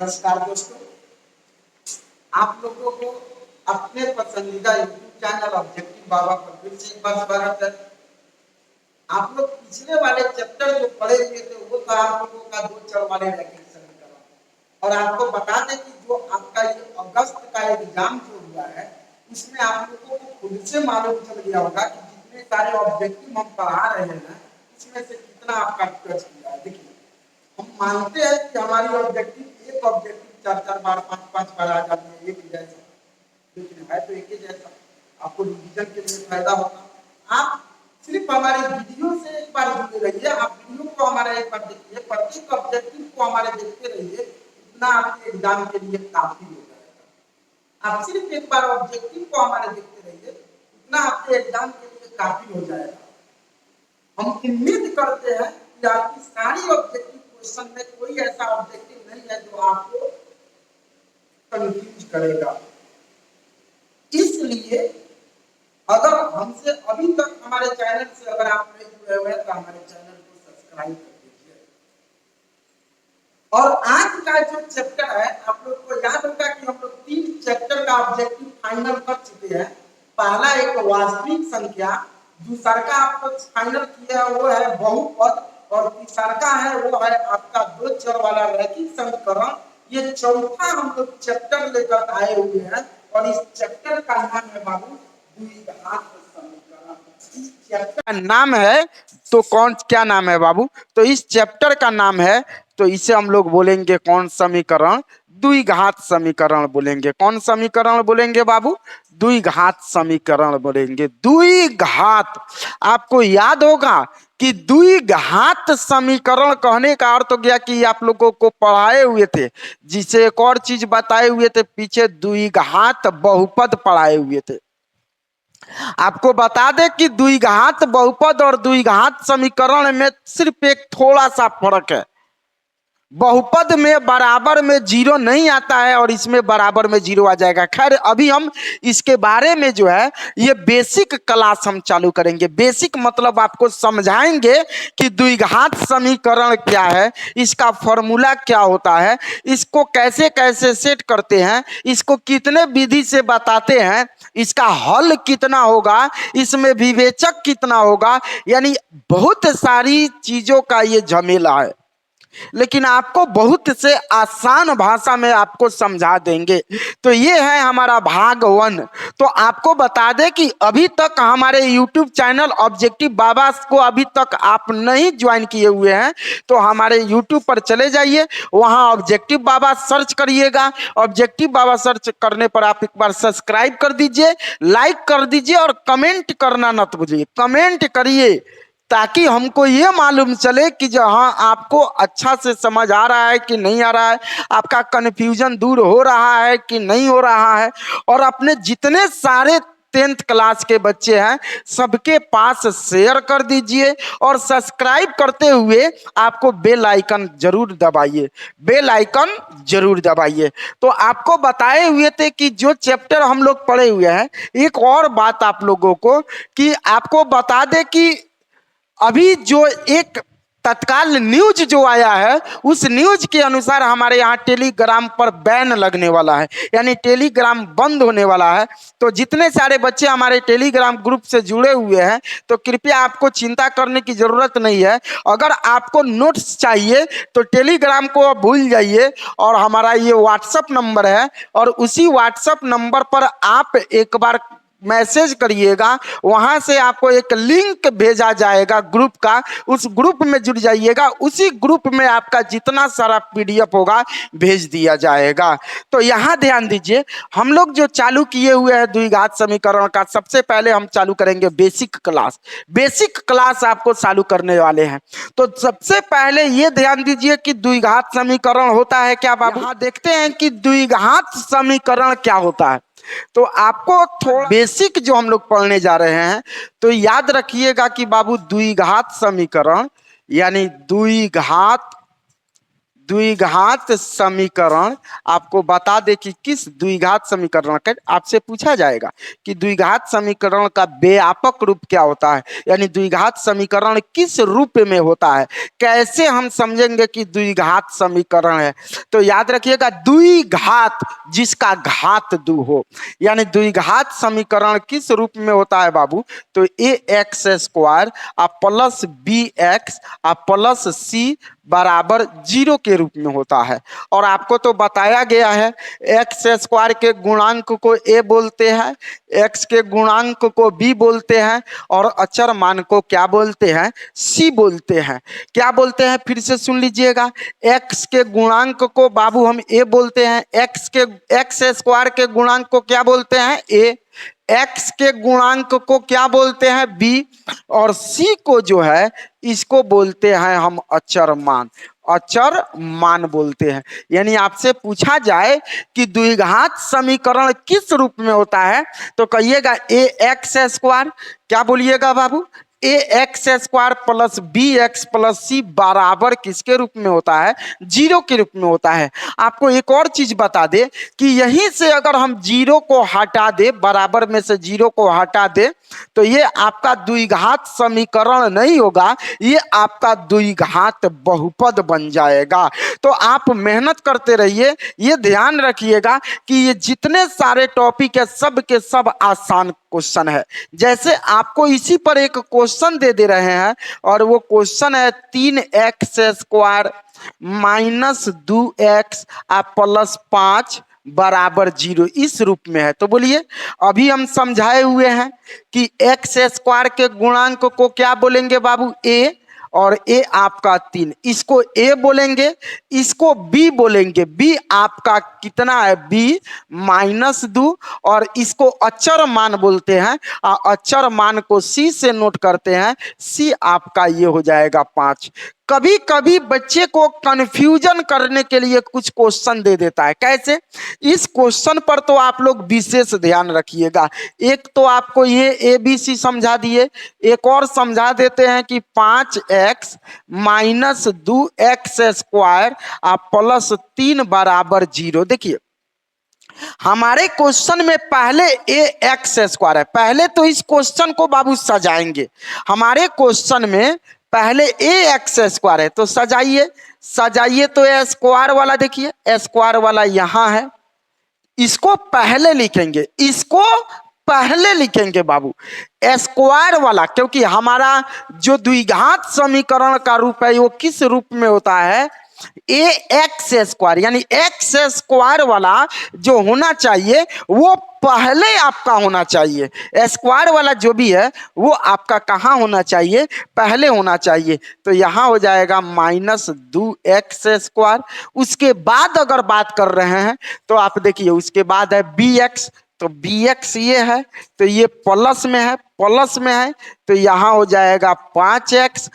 नमस्कार दोस्तों, आप लोगों को अपने पसंदीदा यूट्यूब चैनल ऑब्जेक्टिव बाबा पर फिर से एक बार स्वागत है। आप लोग पिछले वाले चैप्टर जो पढ़े हुए थे वो था आप लोगों का दो चर वाले रैखिक समीकरण, और आपको बता दें कि जो आपका ये अगस्त का एग्जाम जो हुआ है उसमें आप लोगों को खुद से मालूम चल गया होगा कि जितने सारे ऑब्जेक्टिव हम पढ़ा रहे हैं उसमें से कितना आपका टच किया है। देखिए, हम मानते हैं कि हमारी ऑब्जेक्टिव एक ऑब्जेक्टिव चार चार बार पांच बार आ जाती है एक जैसा, लेकिन है तो एक ही जैसा। आपको रिवीजन के लिए फायदा होगा। आप सिर्फ हमारे वीडियो से एक बार जुड़े रहिए, आप वीडियो को हमारा एक बार देखिए, प्रत्येक ऑब्जेक्टिव को हमारे देखते रहिए, इतना आपके एग्जाम के लिए काफी हो जाएगा। आप सिर्फ एक बार ऑब्जेक्टिव को हमारे देखते रहिए, इतना आपके एग्जाम के लिए काफी हो जाएगा। हम उम्मीद करते हैं कि आपकी सारी ऑब्जेक्टिव क्वेश्चन में कोई ऐसा ऑब्जेक्टिव नहीं है जो आपको कंफ्यूज करेगा। इसलिए अगर हमसे अभी तक हमारे चैनल से अगर आप नहीं जुड़े हुए हैं तो हमारे चैनल को सब्सक्राइब कर दीजिए। और आज का जो चैप्टर है आप लोग को याद होगा कि हम लोग 3 चैप्टर का ऑब्जेक्टिव फाइनल कर चुके हैं। पहला एक वास्तविक संख्या, दूसरा का आप लोग फाइनल किया वो है बहुपद, और तीसरा का है वो है आपका दो चर वाला रैखिक समीकरण। ये चौथा हम लोग चैप्टर लेकर आए हुए हैं और इस चैप्टर का नाम है बाबू द्विघात समीकरण। इस चैप्टर का नाम है तो कौन क्या नाम है बाबू? तो इस चैप्टर का नाम है तो इसे हम लोग बोलेंगे कौन समीकरण? द्विघात समीकरण बोलेंगे। कौन समीकरण बोलेंगे बाबू? द्विघात समीकरण बोलेंगे। द्विघात, आपको याद होगा कि द्विघात समीकरण कहने का अर्थ हो गया कि आप लोगों को पढ़ाए हुए थे, जिसे एक और चीज बताए हुए थे पीछे, द्विघात बहुपद पढ़ाए हुए थे। आपको बता दें कि द्विघात बहुपद और द्विघात समीकरण में सिर्फ एक थोड़ा सा फर्क है। बहुपद में बराबर में जीरो नहीं आता है और इसमें बराबर में जीरो आ जाएगा। खैर, अभी हम इसके बारे में जो है ये बेसिक क्लास हम चालू करेंगे। बेसिक मतलब आपको समझाएंगे कि द्विघात समीकरण क्या है, इसका फॉर्मूला क्या होता है, इसको कैसे कैसे सेट करते हैं, इसको कितने विधि से बताते हैं, इसका हल कितना होगा, इसमें विवेचक कितना होगा, यानी बहुत सारी चीजों का ये झमेला है, लेकिन आपको बहुत से आसान भाषा में आपको समझा देंगे। तो ये है हमारा भाग 1। तो आपको बता दें कि अभी तक हमारे YouTube चैनल ऑब्जेक्टिव बाबा को अभी तक आप नहीं ज्वाइन किए हुए हैं तो हमारे YouTube पर चले जाइए, वहां ऑब्जेक्टिव बाबा सर्च करिएगा। ऑब्जेक्टिव बाबा सर्च करने पर आप एक बार सब्सक्राइब कर दीजिए, लाइक कर दीजिए और कमेंट करना मत भूलिए। कमेंट करिए ताकि हमको ये मालूम चले कि जो हाँ आपको अच्छा से समझ आ रहा है कि नहीं आ रहा है, आपका कन्फ्यूजन दूर हो रहा है कि नहीं हो रहा है। और अपने जितने सारे 10th क्लास के बच्चे हैं सबके पास शेयर कर दीजिए और सब्सक्राइब करते हुए आपको बेल आइकन जरूर दबाइए, बेल आइकन जरूर दबाइए। तो आपको बताए हुए थे कि जो चैप्टर हम लोग पढ़े हुए हैं, एक और बात आप लोगों को कि आपको बता दे कि अभी जो एक तत्काल न्यूज जो आया है उस न्यूज के अनुसार हमारे यहाँ टेलीग्राम पर बैन लगने वाला है, यानी टेलीग्राम बंद होने वाला है। तो जितने सारे बच्चे हमारे टेलीग्राम ग्रुप से जुड़े हुए हैं तो कृपया आपको चिंता करने की जरूरत नहीं है। अगर आपको नोट्स चाहिए तो टेलीग्राम को भूल जाइए और हमारा ये व्हाट्सएप नंबर है और उसी व्हाट्सएप नंबर पर आप एक बार मैसेज करिएगा, वहां से आपको एक लिंक भेजा जाएगा ग्रुप का, उस ग्रुप में जुड़ जाइएगा। उसी ग्रुप में आपका जितना सारा पीडीएफ होगा भेज दिया जाएगा। तो यहां ध्यान दीजिए, हम लोग जो चालू किए हुए हैं द्विघात समीकरण का, सबसे पहले हम चालू करेंगे बेसिक क्लास। बेसिक क्लास आपको चालू करने वाले हैं। तो सबसे पहले ये ध्यान दीजिए कि द्विघात समीकरण होता है क्या बाबू? यहां देखते हैं कि द्विघात समीकरण क्या होता है। तो आपको थोड़ा बेसिक जो हम लोग पढ़ने जा रहे हैं तो याद रखिएगा कि बाबू द्विघात समीकरण यानी द्विघात द्विघात समीकरण आपको बता दे कि किस द्विघात समीकरण का आपसे पूछा जाएगा कि द्विघात समीकरण का व्यापक रूप क्या होता है, यानी द्विघात समीकरण किस रूप में होता है, कैसे हम समझेंगे कि द्विघात समीकरण है। तो याद रखिएगा द्विघात जिसका घात 2 हो, यानी द्विघात समीकरण किस रूप में होता है बाबू, तो A X square plus B X plus C बराबर 0 के रूप में होता है। और आपको तो बताया गया है एक्स स्क्वायर के गुणांक को ए बोलते हैं, एक्स के गुणांक को बी बोलते हैं और अचर मान को क्या बोलते हैं, सी बोलते हैं। क्या बोलते हैं फिर से सुन लीजिएगा, एक्स के गुणांक को बाबू हम ए बोलते हैं, एक्स स्क्वायर के गुणांक को क्या बोलते हैं, ए, एक्स के गुणांक को क्या बोलते हैं, बी, और सी को जो है इसको बोलते हैं हम अचर मान, अचर मान बोलते हैं। यानी आपसे पूछा जाए कि द्विघात समीकरण किस रूप में होता है तो कहिएगा ए एक्स स्क्वायर, क्या बोलिएगा बाबू, A X square plus B X plus C बराबर किसके रूप में होता है, 0 के रूप में होता है। आपको एक और चीज बता दे कि यहीं से अगर हम 0 को हटा दे, बराबर में से 0 को हटा दे तो ये आपका द्विघात समीकरण नहीं होगा, ये आपका द्विघात बहुपद बन जाएगा। तो आप मेहनत करते रहिए, ये ध्यान रखिएगा कि ये जितने सारे टॉपिक है सब के सब आसान क्वेश्चन है। जैसे आपको इसी पर एक क्वेश्चन दे रहे हैं और वो क्वेश्चन है 3x square minus 2x plus 5 बराबर 0, इस रूप में है। तो बोलिए, अभी हम समझाए हुए हैं कि एक्स स्क्वायर के गुणांक को क्या बोलेंगे बाबू, ए, और ए आपका 3, इसको ए बोलेंगे, इसको बी बोलेंगे, बी आपका कितना है, बी माइनस 2, और इसको अचर मान बोलते हैं, अचर मान को सी से नोट करते हैं, सी आपका ये हो जाएगा 5। कभी कभी बच्चे को कंफ्यूजन करने के लिए कुछ क्वेश्चन दे देता है, कैसे, इस क्वेश्चन पर तो आप लोग विशेष ध्यान रखिएगा। एक तो आपको ये ABC समझा दिए, एक और समझा देते हैं कि 5x minus 2x square plus 3 बराबर 0। देखिए हमारे क्वेश्चन में पहले ए एक्स स्क्वायर है, पहले तो इस क्वेश्चन को बाबू सजाएंगे। हमारे क्वेश्चन में पहले ए एक्स स्क्वायर है तो सजाइए तो ए स्क्वायर वाला, देखिए ए स्क्वायर वाला यहां है, इसको पहले लिखेंगे, इसको पहले लिखेंगे बाबू स्क्वायर वाला, क्योंकि हमारा जो द्विघात समीकरण का रूप है वो किस रूप में होता है, ए एक्स स्क्वायर, यानी एक्स स्क्वायर वाला जो होना चाहिए वो पहले आपका होना चाहिए। स्क्वायर वाला जो भी है वो आपका कहाँ होना चाहिए, पहले होना चाहिए। तो यहाँ हो जाएगा माइनस 2x स्क्वायर। उसके बाद अगर बात कर रहे हैं तो आप देखिए उसके बाद है bx, तो bx ये है तो ये प्लस में है, प्लस में है तो यहाँ हो जाएगा 5x,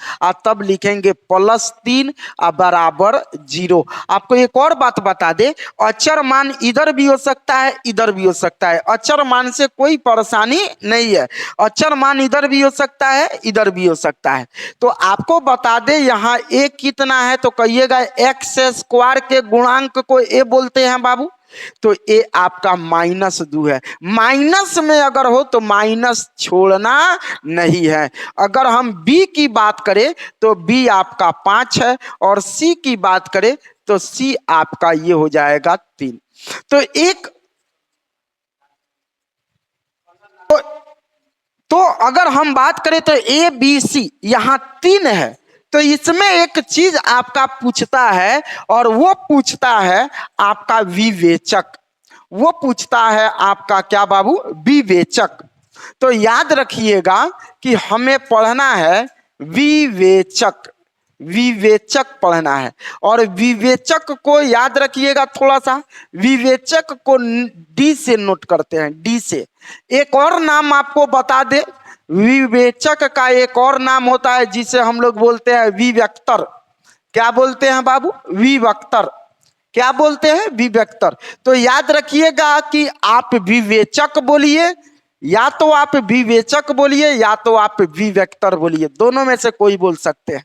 तब लिखेंगे प्लस 3 बराबर 0। आपको एक और बात बता दे, अचर मान इधर भी हो सकता है इधर भी हो सकता है, अचर मान से कोई परेशानी नहीं है, अचर मान इधर भी हो सकता है इधर भी हो सकता है। तो आपको बता दे यहाँ a कितना है तो कहिएगा एक्स स्क्वायर के गुणांक को a बोलते हैं बाबू, तो ए आपका माइनस 2 है। माइनस में अगर हो तो माइनस छोड़ना नहीं है। अगर हम बी की बात करें तो बी आपका 5 है और सी की बात करें तो सी आपका ये हो जाएगा 3। तो एक तो अगर हम बात करें तो ए बी सी यहां 3 है, तो इसमें एक चीज आपका पूछता है और वो पूछता है आपका विवेचक, वो पूछता है आपका क्या बाबू, विवेचक। तो याद रखिएगा कि हमें पढ़ना है विवेचक, विवेचक पढ़ना है। और विवेचक को याद रखिएगा थोड़ा सा, विवेचक को डी से नोट करते हैं, डी से। एक और नाम आपको बता दे, विवेचक का एक और नाम होता है जिसे हम लोग बोलते हैं विवेक्तर। क्या बोलते हैं बाबू, विवेक्तर। क्या बोलते हैं, विवेक्तर। तो याद रखिएगा कि आप विवेचक बोलिए, या तो आप विवेचक बोलिए या तो आप विवेक्तर बोलिए, दोनों में से कोई बोल सकते हैं।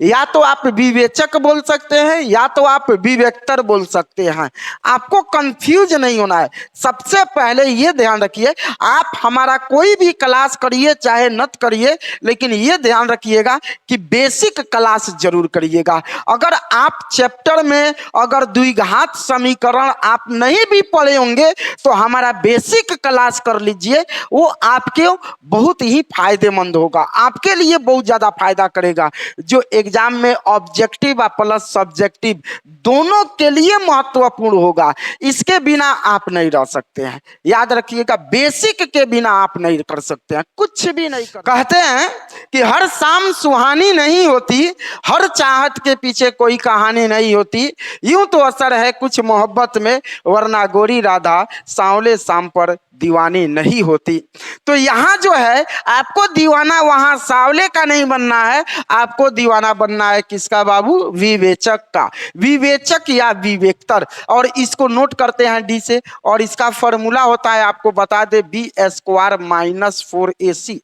या तो आप विवेचक बोल सकते हैं या तो आप विवेक्तर बोल सकते हैं। आपको कंफ्यूज नहीं होना है। सबसे पहले ये ध्यान रखिए, आप हमारा कोई भी क्लास करिए चाहे नत करिए, लेकिन ये ध्यान रखिएगा कि बेसिक क्लास जरूर करिएगा। अगर आप चैप्टर में अगर द्विघात समीकरण आप नहीं भी पढ़े होंगे तो हमारा बेसिक क्लास कर लीजिए, वो आपके बहुत ही फायदेमंद होगा, आपके लिए बहुत ज्यादा फायदा करेगा, जो एग्जाम में ऑब्जेक्टिव प्लस सब्जेक्टिव दोनों के लिए महत्वपूर्ण होगा। इसके बिना आप नहीं रह सकते हैं, याद रखिएगा, बेसिक के बिना आप नहीं कर सकते हैं, कुछ भी नहीं कर। कहते हैं कि हर शाम सुहानी नहीं होती, हर चाहत के पीछे कोई कहानी नहीं होती, यूं तो असर है कुछ मोहब्बत में, वरना गोरी राधा सांवले शाम पर दीवानी नहीं होती। तो यहां जो है आपको दीवाना वहां सांवले का नहीं बनना है, आपको दीवाना बनना है किसका बाबू? विवेचक का, विवेचक या विवेक्तर। और इसको नोट करते हैं डी से, और इसका फॉर्मूला होता है, आपको बता दे, B square minus 4ac,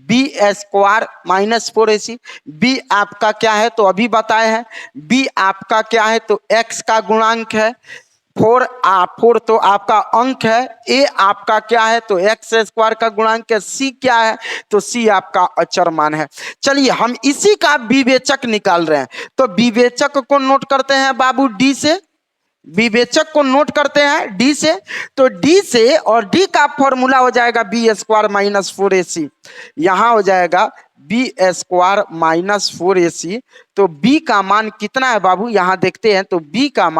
B square minus 4ac। B आपका क्या है तो अभी बताए हैं, बी आपका क्या है तो एक्स का गुणांक है, 4 तो आपका अंक है, ए आपका क्या है तो एक्स स्क्वायर का गुणांक है, सी क्या है तो सी आपका अचर मान है। चलिए हम इसी का विवेचक निकाल रहे हैं, तो विवेचक को नोट करते हैं बाबू डी से, विवेचक को नोट करते हैं डी से। तो डी से, और डी का फॉर्मूला हो जाएगा बी स्क्वायर माइनस 4ac, यहां हो जाएगा बी स्क्वायर माइनस 4ac। तो बी का मान कितना है बाबू, यहां देखते हैं, तो बी का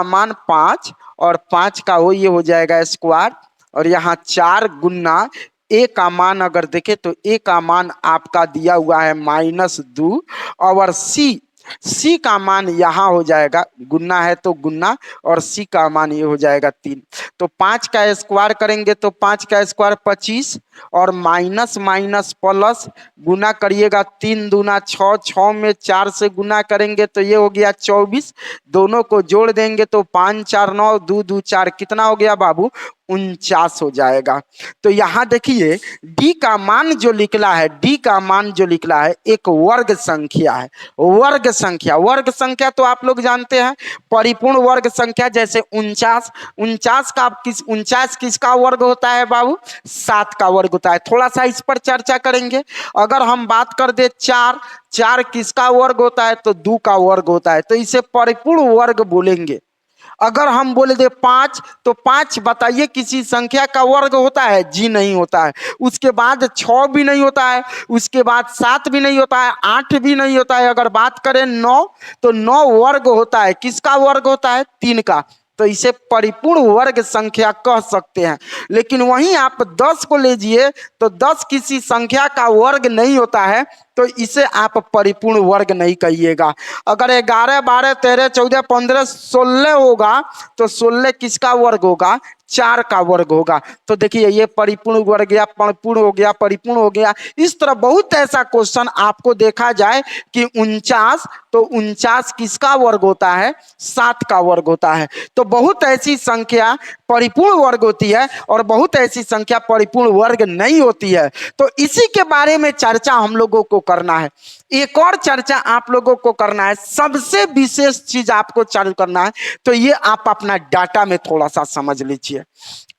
मान 5, और 5 का ये हो जाएगा स्क्वायर, और यहाँ 4 गुना ए का मान अगर देखें तो ए का मान आपका दिया हुआ है -2, और सी का मान यहां हो जाएगा, गुना है तो गुना, और सी का मान ये हो जाएगा 3। तो 5 का स्क्वायर करेंगे तो 5 का स्क्वायर 25, और माइनस माइनस प्लस गुना करिएगा, 3 दूना 6, 6 में 4 से गुना करेंगे तो ये हो गया 24, दोनों को जोड़ देंगे तो 5 4 9, 2 2 4, कितना हो गया बाबू? 49 हो जाएगा। तो यहां देखिए डी का मान जो निकला है, डी का मान जो निकला है एक वर्ग संख्या है, वर्ग संख्या तो आप लोग जानते हैं, परिपूर्ण वर्ग संख्या, जैसे 49, 49 किसका वर्ग होता है बाबू? 7 का वर्ग होता है। थोड़ा सा इस पर चर्चा करेंगे। अगर हम बात कर दे 4 किसका वर्ग होता है तो 2 का वर्ग होता है, तो इसे परिपूर्ण वर्ग बोलेंगे। अगर हम बोले दे 5, तो 5 बताइए किसी संख्या का वर्ग होता है? जी नहीं होता है। उसके बाद 6 भी नहीं होता है, उसके बाद 7 भी नहीं होता है, 8 भी नहीं होता है। अगर बात करें 9, तो 9 वर्ग होता है, किसका वर्ग होता है? 3 का, तो इसे परिपूर्ण वर्ग संख्या कह सकते हैं। लेकिन वहीं आप 10 को लीजिए तो 10 किसी संख्या का वर्ग नहीं होता है, तो इसे आप परिपूर्ण वर्ग नहीं कहिएगा। अगर 11 12 13 14 15 16 होगा तो 16 किसका वर्ग होगा? 4 का वर्ग होगा। तो देखिए ये परिपूर्ण वर्ग या परिपूर्ण हो गया, परिपूर्ण हो गया। इस तरह बहुत ऐसा क्वेश्चन आपको देखा जाए कि 49, तो 49 किसका वर्ग होता है? 7 का वर्ग होता है। तो बहुत ऐसी संख्या परिपूर्ण वर्ग होती है और बहुत ऐसी संख्या परिपूर्ण वर्ग नहीं होती है। तो इसी के बारे में चर्चा हम लोगों को करना है। एक और चर्चा आप लोगों को करना है, सबसे विशेष चीज आपको चालू करना है, तो ये आप अपना डाटा में थोड़ा सा समझ लीजिए।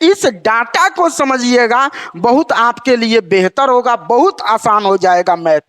इस डाटा को समझिएगा, बहुत आपके लिए बेहतर होगा, बहुत आसान हो जाएगा मैथ।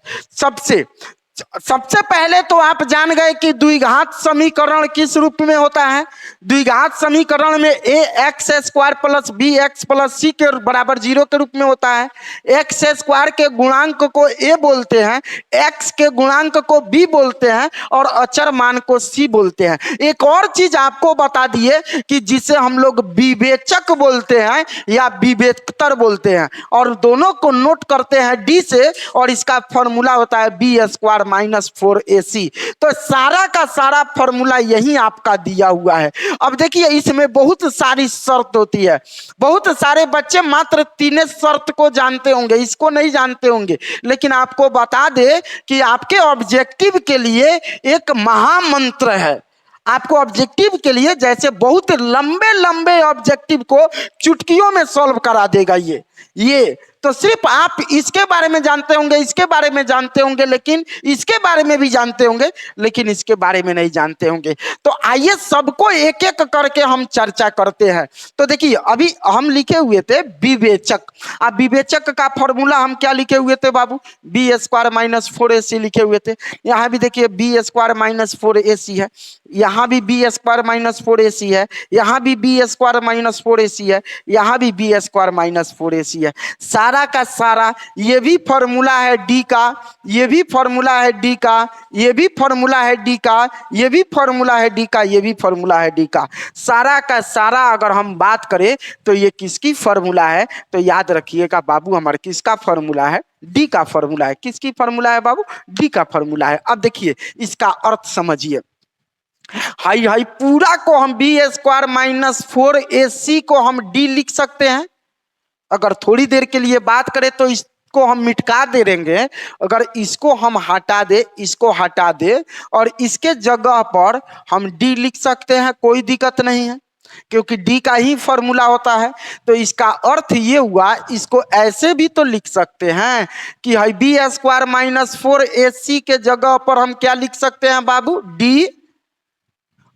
सबसे पहले तो आप जान गए कि द्विघात समीकरण किस रूप में होता है। द्विघात समीकरण में A X square plus B X plus C के बराबर 0 के रूप में होता है। एक्स स्क्वायर के गुणांक को ए बोलते हैं, एक्स के गुणांक को बी बोलते हैं, और अचर मान को सी बोलते हैं। एक और चीज आपको बता दिए कि जिसे हम लोग विवेचक बोलते हैं या विवेक्तर बोलते हैं, और दोनों को नोट करते हैं डी से, और इसका फॉर्मूला होता है बी स्क्वायर माइनस 4ac। तो सारा का सारा फॉर्मूला यही आपका दिया हुआ है। अब देखिए इसमें बहुत सारी शर्त होती है, बहुत सारे बच्चे मात्र 3 शर्त को जानते होंगे, इसको नहीं जानते होंगे। लेकिन आपको बता दे कि आपके ऑब्जेक्टिव के लिए एक महामंत्र है। आपको ऑब्जेक्टिव के लिए, जैसे बहुत लंबे लंबे ऑब्जेक्टिव को चुटकियों में सॉल्व करा देगा ये, ये तो सिर्फ आप इसके बारे में जानते होंगे, इसके बारे में जानते होंगे, लेकिन इसके बारे में भी जानते होंगे, लेकिन इसके बारे में नहीं जानते होंगे। तो आइए सबको एक एक करके हम चर्चा करते हैं। तो देखिए अभी हम लिखे हुए थे विवेचक। अब विवेचक का फॉर्मूला हम क्या लिखे हुए थे बाबू? बी स्क्वायर माइनस 4ac लिखे हुए थे। यहाँ भी देखिए बी स्क्वायर माइनस 4ac है, यहाँ भी बी स्क्वायर माइनस 4ac है, यहाँ भी बी स्क्वायर माइनस 4ac है, यहाँ भी बी स्क्वायर माइनस 4ac है। सारा का सारा ये भी फॉर्मूला है डी का, ये भी फॉर्मूला है डी का, ये भी फॉर्मूला है डी का, ये भी फॉर्मूला है डी का, ये भी फॉर्मूला है डी का। सारा का सारा अगर हम बात करें तो ये किसकी फॉर्मूला है? तो याद रखिएगा बाबू, हमारे किसका फॉर्मूला है? डी का फॉर्मूला है। किसकी फॉर्मूला है बाबू? डी का फॉर्मूला है। अब देखिए इसका अर्थ समझिए। हाई हाई पूरा को हम बी स्क्वायर माइनस 4ac को हम डी लिख सकते हैं। अगर थोड़ी देर के लिए बात करें तो इसको हम मिटका दे देंगे। अगर इसको हम हटा दे, इसको हटा दे और इसके जगह पर हम डी लिख सकते हैं, कोई दिक्कत नहीं है, क्योंकि डी का ही फॉर्मूला होता है। तो इसका अर्थ ये हुआ, इसको ऐसे भी तो लिख सकते हैं कि high B square minus 4ac के जगह पर हम क्या लिख सकते हैं बाबू? डी।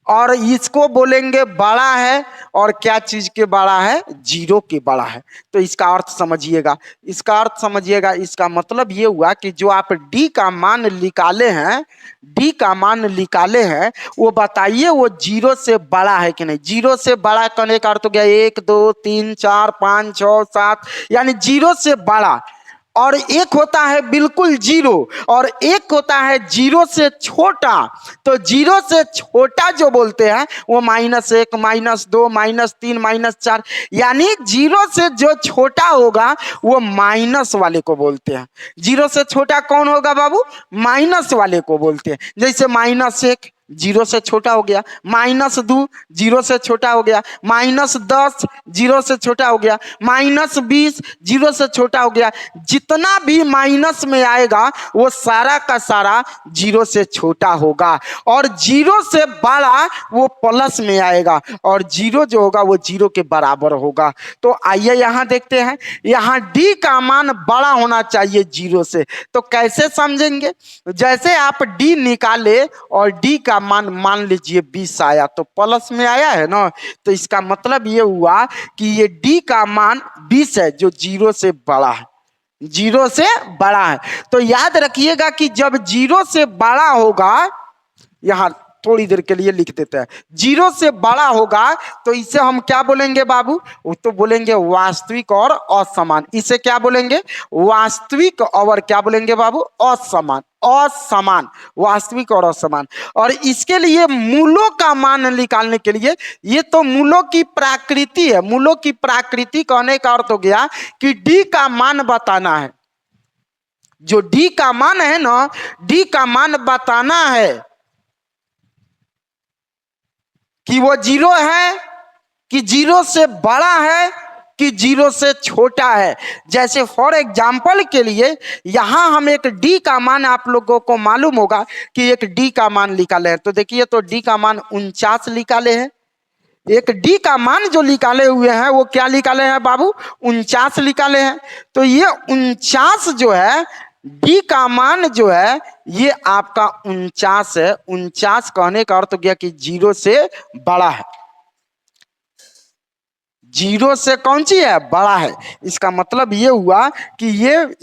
और इसको बोलेंगे बड़ा है, और क्या चीज के बड़ा है? जीरो के बड़ा है। तो इसका अर्थ समझिएगा, इसका अर्थ समझिएगा। इसका मतलब ये हुआ कि जो आप डी का मान निकाले हैं, डी का मान निकाले हैं, वो बताइए वो जीरो से बड़ा है कि नहीं। जीरो से बड़ा करने का अर्थ हो गया 1 2 3 4 5 6 7, यानी जीरो से बड़ा। और एक होता है बिल्कुल जीरो, और एक होता है जीरो से छोटा। तो जीरो से छोटा जो बोलते हैं वो -1 -2 -3 -4, यानी जीरो से जो छोटा होगा वो माइनस वाले को बोलते हैं। जीरो से छोटा कौन होगा बाबू? माइनस वाले को बोलते हैं। जैसे -1 जीरो से छोटा हो गया, -2 जीरो से छोटा हो गया, -10 जीरो से छोटा हो गया, -20 जीरो से छोटा हो गया। जितना भी माइनस में आएगा वो सारा का सारा जीरो से छोटा होगा, और जीरो से बड़ा वो प्लस में आएगा, और जीरो जो होगा वो जीरो के बराबर होगा। तो आइए यहाँ देखते हैं, यहाँ डी का मान बड़ा होना चाहिए जीरो से। तो कैसे समझेंगे? जैसे आप डी निकाले और डी का मान लीजिए 20 आया, तो प्लस में आया है ना, तो इसका मतलब ये हुआ कि ये डी का मान 20 है, जो जीरो से बड़ा है, जीरो से बड़ा है। तो याद रखिएगा कि जब जीरो से बड़ा होगा, यहां थोड़ी देर के लिए लिख देते हैं, जीरो से बड़ा होगा तो इसे हम क्या बोलेंगे बाबू? तो बोलेंगे वास्तविक और असमान। इसे क्या बोलेंगे? वास्तविक और क्या बोलेंगे बाबू? असमान। असमान, वास्तविक और असमान। और इसके लिए मूलों का मान निकालने के लिए, ये तो मूलों की प्रकृति है। मूलों की प्रकृति कहने का अर्थ हो गया कि डी का मान बताना है। जो डी का मान है ना, डी का मान बताना है कि वो जीरो है, कि जीरो से बड़ा है, कि जीरो से छोटा है। जैसे फॉर एग्जाम्पल के लिए यहां हम एक डी का मान, आप लोगों को मालूम होगा कि एक डी का मान निकाले हैं। तो देखिए, तो डी का मान 49 निकाले हैं। एक डी का मान जो निकाले हुए हैं वो क्या निकाले हैं बाबू? 49 निकाले हैं। तो ये 49 जो है, डी का मान जो है ये आपका 49 है। 49 कहने का अर्थ हो गया कि जीरो से बड़ा है। जीरो से कौन सी है? बड़ा है। इसका मतलब ये हुआ कि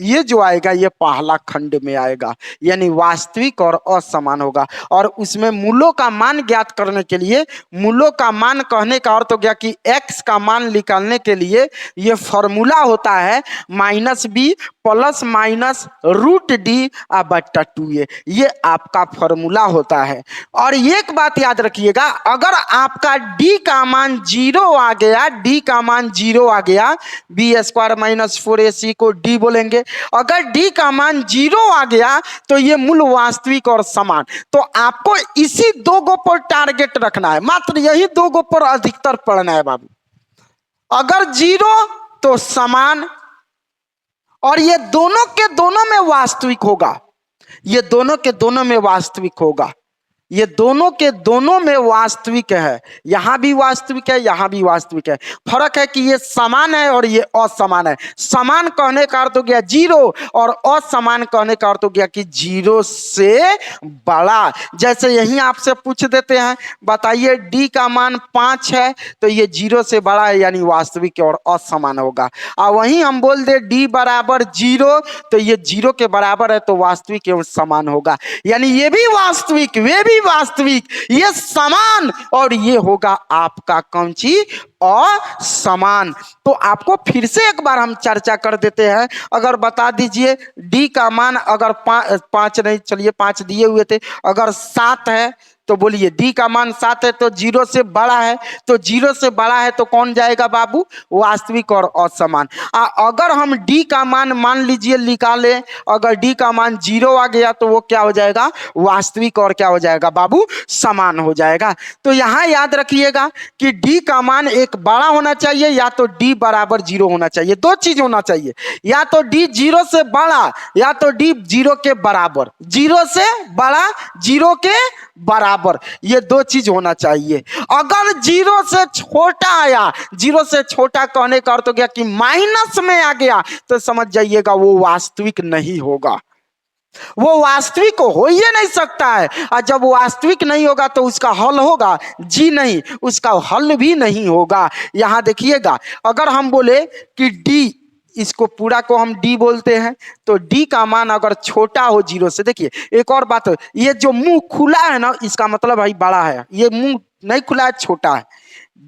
ये जो आएगा ये पहला खंड में आएगा, यानी वास्तविक और असमान होगा। और उसमें मूलों का मान ज्ञात करने के लिए, मूलों का मान कहने का अर्थ हो गया कि x का मान निकालने के लिए ये फॉर्मूला होता है -b प्लस माइनस √d/2a। ये आपका फॉर्मूला होता है। और एक बात याद रखिएगा, अगर आपका d का मान 0 आ गया, d का मान 0 आ गया, बी स्क्वायर माइनस 4ac को d बोलेंगे। अगर d का मान 0 आ गया तो ये मूल वास्तविक और समान। तो आपको इसी दो गो पर टारगेट रखना है, मात्र यही दो गो पर अधिकतर पढ़ना है बाबू। अगर 0 तो समान, और ये दोनों के दोनों में वास्तविक होगा, ये दोनों के दोनों में वास्तविक होगा। ये दोनों के दोनों में वास्तविक है, यहां भी वास्तविक है, यहां भी वास्तविक है। फर्क है कि ये समान है और ये असमान है। समान कहने का अर्थ हो गया जीरो और असमान कहने का अर्थ हो गया कि जीरो से बड़ा। जैसे यही आपसे पूछ देते हैं, बताइए डी का मान 5 है तो ये जीरो से बड़ा है यानी वास्तविक और असमान होगा। और वहीं हम बोल दे डी बराबर जीरो तो ये जीरो के बराबर है तो वास्तविक एवं समान होगा। यानी ये भी वास्तविक, वे भी वास्तविक, ये समान और ये होगा आपका कौन चीज, असमान। तो आपको फिर से एक बार हम चर्चा कर देते हैं। अगर बता दीजिए डी का मान अगर 5 नहीं, चलिए 5 दिए हुए थे, अगर 7 है तो बोलिए डी का मान 7 है तो जीरो से बड़ा है, तो जीरो से बड़ा है तो कौन जाएगा बाबू, वास्तविक और असमान। अगर हम डी का मान लीजिए निकाले, अगर डी का मान 0 आ गया तो वो क्या हो जाएगा, वास्तविक और क्या हो जाएगा बाबू, समान हो जाएगा। तो यहां याद रखिएगा कि डी का मान एक बड़ा होना चाहिए या तो डी बराबर 0 होना चाहिए, दो चीज होना चाहिए, या तो डी 0 से बड़ा या तो डी 0 के बराबर, 0 से बड़ा 0 के बराबर, ये दो चीज होना चाहिए। अगर 0 से छोटा आया, 0 से छोटा कहने का अर्थ हो गया कि माइनस में आ गया, तो समझ जाइएगा वो वास्तविक नहीं होगा, वो वास्तविक हो ही नहीं सकता है। और जब वास्तविक नहीं होगा तो उसका हल होगा, जी नहीं, उसका हल भी नहीं होगा। यहां देखिएगा अगर हम बोले कि डी, इसको पूरा को हम डी बोलते हैं, तो डी का मान अगर छोटा हो 0 से, देखिए एक और बात, ये जो मुंह खुला है ना इसका मतलब भाई बड़ा है, ये मुंह नहीं खुला है छोटा है।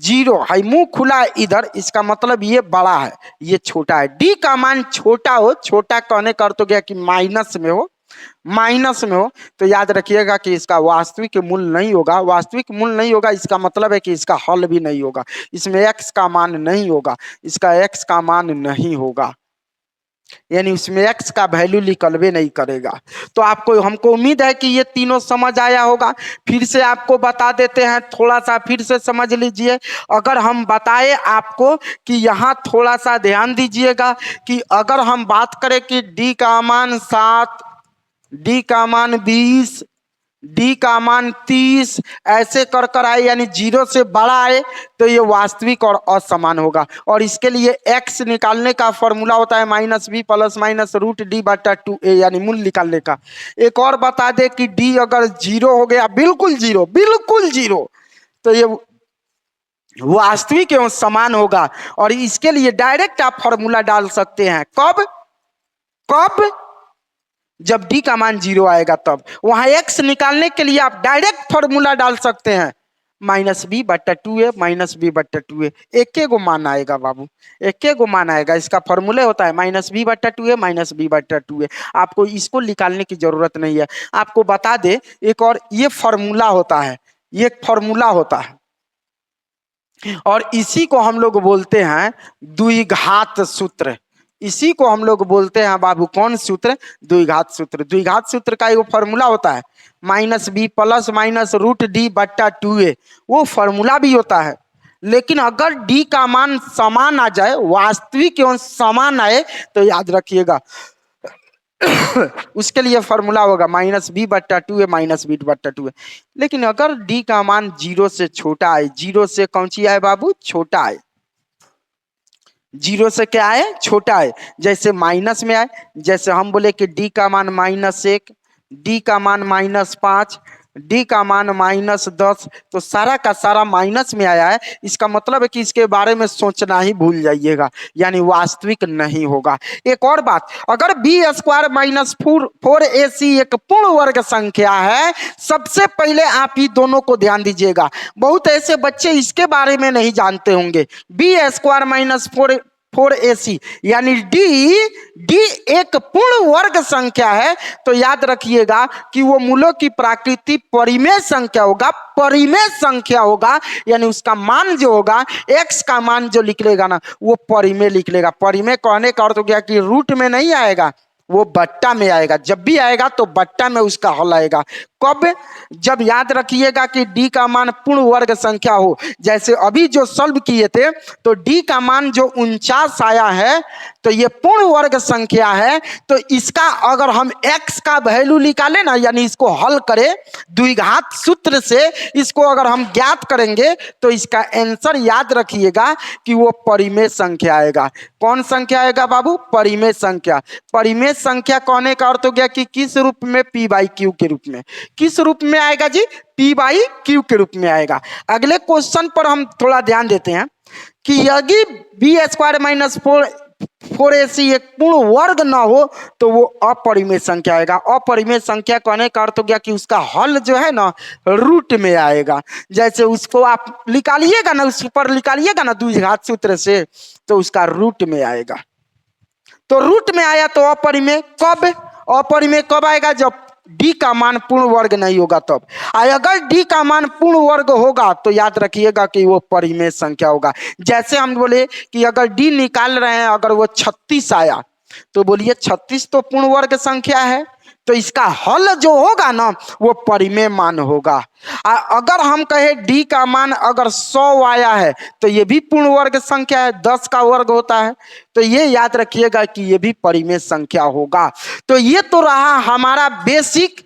0 है, मुंह खुला है इधर, इसका मतलब ये बड़ा है, ये छोटा है। डी का मान छोटा हो, छोटा कहने का अर्थ हो गया कि माइनस में हो, माइनस में हो, तो याद रखिएगा कि इसका वास्तविक मूल्य नहीं होगा। वास्तविक मूल्य नहीं होगा इसका मतलब है कि इसका हल भी नहीं होगा, इसमें x का मान नहीं होगा, इसका x का मान नहीं होगा, यानी उसमें x का वैल्यू निकलवे नहीं करेगा। तो आपको, हमको उम्मीद है कि ये तीनों समझ आया होगा। फिर से आपको बता देते हैं, थोड़ा सा फिर से समझ लीजिए। अगर हम बताए आपको कि यहाँ थोड़ा सा ध्यान दीजिएगा कि अगर हम बात करें कि डी का मान 7, डी का मान 20, डी का मान 30, ऐसे कर कर आए यानी 0 से बड़ा आए तो ये वास्तविक और असमान होगा। और इसके लिए x निकालने का फॉर्मूला होता है -b plus minus root D बटा 2a, यानी मूल्य निकालने का। एक और बता दे कि d अगर 0 हो गया, बिल्कुल 0, बिल्कुल 0, तो ये वास्तविक एवं समान होगा। और इसके लिए डायरेक्ट आप फॉर्मूला डाल सकते हैं, कब कब, जब डी का मान 0 आएगा तब। वहां x निकालने के लिए आप डायरेक्ट फॉर्मूला डाल सकते हैं, -b बटा 2a, -b बटा 2a, एक गो मान आएगा बाबू, एक गो मान आएगा। इसका फॉर्मूला होता है -b बटा 2a, -b बटा 2a। आपको इसको निकालने की जरूरत नहीं है। आपको बता दे एक और, ये फॉर्मूला होता है, ये फॉर्मूला होता है और इसी को हम लोग बोलते हैं द्विघात सूत्र। इसी को हम लोग बोलते हैं बाबू कौन सूत्र, द्विघात सूत्र। द्विघात सूत्र का एक फॉर्मूला होता है -b plus minus root D बट्टा 2a, वो फॉर्मूला भी होता है। लेकिन अगर d का मान समान आ जाए, वास्तविक एवं समान आए, तो याद रखिएगा उसके लिए फॉर्मूला होगा -b बट्टा 2a, -b बट्टा 2a। लेकिन अगर d का मान 0 से छोटा आए, 0 से कौन सी आए बाबू, छोटा आए, 0 से क्या आए, छोटा है, जैसे माइनस में आए, जैसे हम बोले कि डी का मान -1, डी का मान -5, डी का मान -10, तो सारा का सारा माइनस में आया है। इसका मतलब है कि इसके बारे में सोचना ही भूल जाइएगा, यानी वास्तविक नहीं होगा। एक और बात, अगर b² - 4ac एक पूर्ण वर्ग संख्या है, सबसे पहले आप ही दोनों को ध्यान दीजिएगा। बहुत ऐसे बच्चे इसके बारे में नहीं जानते होंगे। b² - 4ac यानी d एक पूर्ण वर्ग संख्या है, तो याद रखिएगा कि वो मूलों की प्रकृति परिमेय संख्या होगा, परिमेय संख्या होगा, यानी उसका मान जो होगा, x का मान जो निकलेगा ना, वो परिमेय निकलेगा। परिमेय कहने का अर्थ हो गया कि रूट में नहीं आएगा, वो बट्टा में आएगा। जब भी आएगा तो बट्टा में उसका हल आएगा। कब? जब याद रखिएगा कि डी का मान पूर्ण वर्ग संख्या हो। जैसे अभी जो सॉल्व किए थे तो डी का मान जो 49 आया है तो ये पूर्ण वर्ग संख्या है, तो इसका अगर हम x का वैल्यू निकालें ना, यानी इसको हल करें द्विघात सूत्र से, इसको अगर हम ज्ञात करेंगे तो इसका आंसर याद रखिएगा कि वो परिमेय संख्या आएगा। कौन संख्या आएगा बाबू? परिमेय संख्या। परिमेय संख्या कहने का अर्थ हो गया कि किस रूप में? पी बाई क्यू के रूप में। किस रूप में आएगा जी? पी बाई क्यू के रूप में आएगा। अगले क्वेश्चन पर हम थोड़ा ध्यान देते हैं कि यदि बी स्क्वायर माइनस 4ac एक पूर्ण वर्ग ना हो तो वो अपरिमेय संख्या आएगा। अपरिमेय संख्या कहने का अर्थ हो गया कि उसका हल जो है ना रूट में आएगा। जैसे उसको आप निकालिएगा ना, उस पर निकालिएगा ना द्विघात सूत्र से, तो उसका रूट में आएगा। तो रूट में आया तो अपरिमेय कब? अपरिमेय कब आएगा? जब डी का मान पूर्ण वर्ग नहीं होगा तब। अगर डी का मान पूर्ण वर्ग होगा तो याद रखिएगा कि वो परिमेय संख्या होगा। जैसे हम बोले कि अगर डी निकाल रहे हैं, अगर वो 36 आया तो बोलिए 36 तो पूर्ण वर्ग संख्या है, तो इसका हल जो होगा ना वो परिमेय मान होगा। अगर हम कहे डी का मान अगर 100 आया है तो ये भी पूर्ण वर्ग संख्या है, 10 का वर्ग होता है, तो ये याद रखिएगा कि ये भी परिमेय संख्या होगा। तो ये तो रहा हमारा बेसिक।